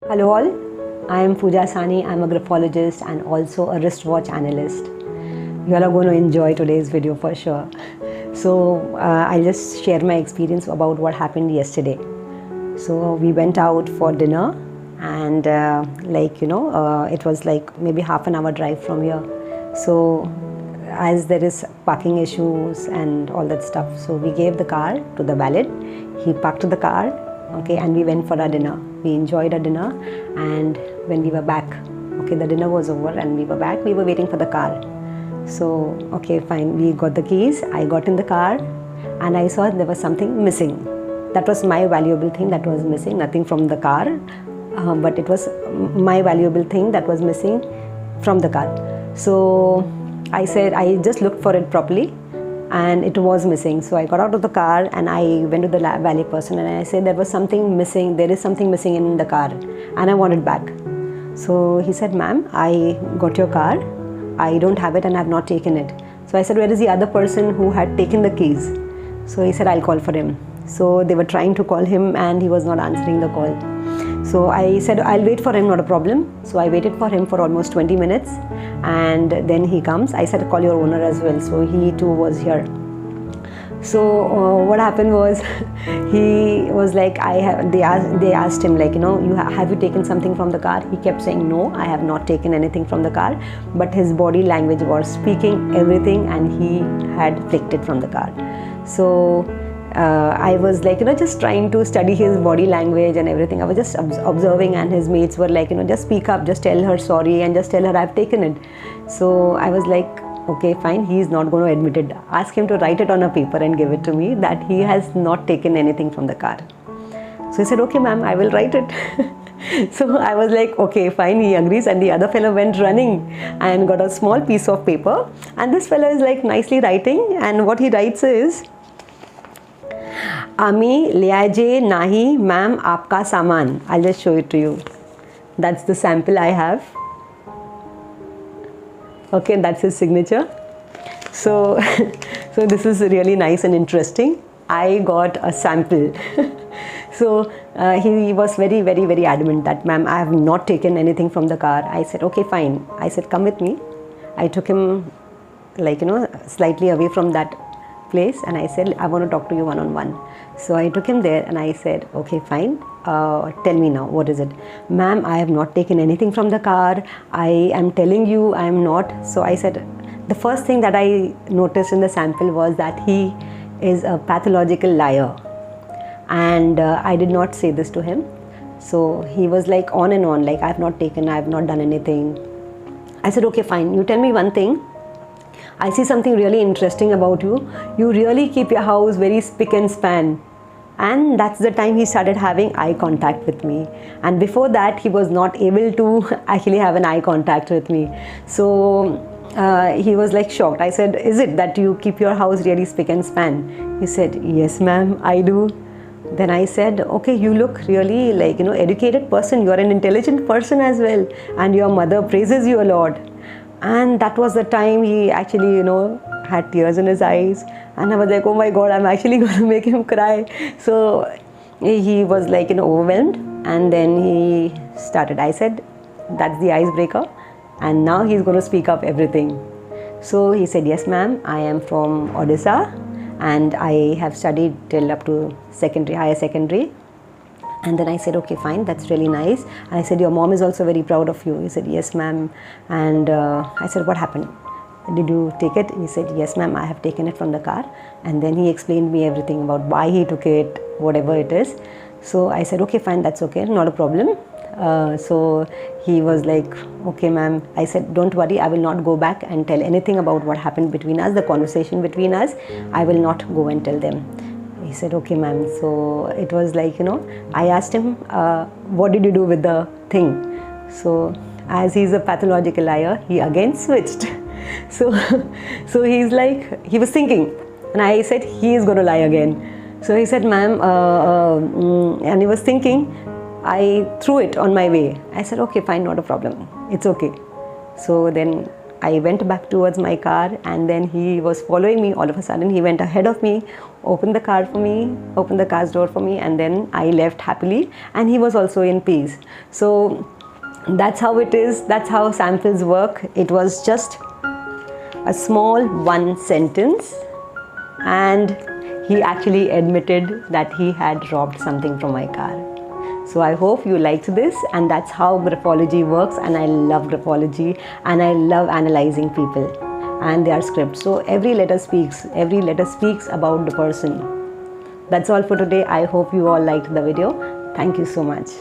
Hello all, I am Pooja Sani. I am a graphologist and also a wristwatch analyst. You all are going to enjoy today's video for sure. So I'll just share my experience about what happened yesterday. So we went out for dinner and it was like maybe half an hour drive from here. So as there is parking issues and all that stuff, so we gave the car to the valet. He parked the car, okay, and we went for our dinner. We enjoyed our dinner, and when we were back, okay, the dinner was over and we were back, we were waiting for the car. So okay, fine, we got the keys, I got in the car and I saw there was something missing. That was my valuable thing that was missing, nothing from the car, but it was my valuable thing that was missing from the car. So I said, I just looked for it properly and it was missing. So I got out of the car and I went to the valet person and I said there was something missing, there is something missing in the car and I want it back. So he said, ma'am, I got your car, I don't have it and I have not taken it. So I said, where is the other person who had taken the keys? So he said, I'll call for him. So they were trying to call him and he was not answering the call. So I said, I'll wait for him, not a problem. So I waited for him for almost 20 minutes and then he comes. I said, call your owner as well. So he too was here. So what happened was, he was like, they asked him, like, have you taken something from the car? He kept saying, no, I have not taken anything from the car. But his body language was speaking everything and he had flicked it from the car. So I was like, just trying to study his body language and everything. I was just observing and his mates were like, just speak up, just tell her sorry and just tell her I've taken it. So I was like, okay, fine, he is not going to admit it. Ask him to write it on a paper and give it to me that he has not taken anything from the car. So he said, okay ma'am, I will write it. So I was like, okay, fine, he agrees. And the other fellow went running and got a small piece of paper. And this fellow is like nicely writing. And what he writes is, Ami liaje nahi ma'am aapka saman. I'll just show it to you. That's the sample I have. Okay, that's his signature. So, so this is really nice and interesting. I got a sample. So he was very, very, very adamant that, ma'am, I have not taken anything from the car. I said, okay, fine. I said, come with me. I took him, like, slightly away from that place and I said, I want to talk to you one-on-one. So I took him there and I said, okay, fine, tell me now, what is it? Ma'am, I have not taken anything from the car. I am telling you I am not. So I said, the first thing that I noticed in the sample was that he is a pathological liar. And I did not say this to him. So he was like on and on, like I have not taken, I have not done anything. I said, okay, fine, you tell me one thing. I see something really interesting about you. You really keep your house very spick and span. And that's the time he started having eye contact with me. And before that, he was not able to actually have an eye contact with me. So he was like shocked. I said, is it that you keep your house really spick and span? He said, yes, ma'am, I do. Then I said, okay, you look really like, educated person. You're an intelligent person as well. And your mother praises you a lot. And that was the time he actually, had tears in his eyes. And I was like, oh my God, I'm actually going to make him cry. So he was like, overwhelmed. And then he started. I said, that's the icebreaker. And now he's going to speak up everything. So he said, yes, ma'am, I am from Odisha. And I have studied till up to higher secondary. And then I said, okay, fine, that's really nice. And I said, your mom is also very proud of you. He said, yes, ma'am. And I said, what happened? Did you take it? He said, yes, ma'am, I have taken it from the car. And then he explained me everything about why he took it, whatever it is. So I said, okay, fine, that's okay, not a problem. So he was like, okay, ma'am. I said, don't worry, I will not go back and tell anything about what happened between us, the conversation between us. I will not go and tell them. He said, okay, ma'am. So it was like, I asked him, what did you do with the thing? So as he's a pathological liar, he again switched. So he's like, he was thinking. And I said, he is going to lie again. So he said, ma'am, and he was thinking, I threw it on my way. I said, okay, fine, not a problem. It's okay. So then I went back towards my car, and then he was following me. All of a sudden, he went ahead of me, opened the car for me, opened the car's door for me, and then I left happily, and he was also in peace. So that's how it is. That's how samples work. It was just a small one sentence, and he actually admitted that he had robbed something from my car. So I hope you liked this, and that's how graphology works. And I love graphology, and I love analyzing people and their scripts. So every letter speaks about the person. That's all for today. I hope you all liked the video. Thank you so much.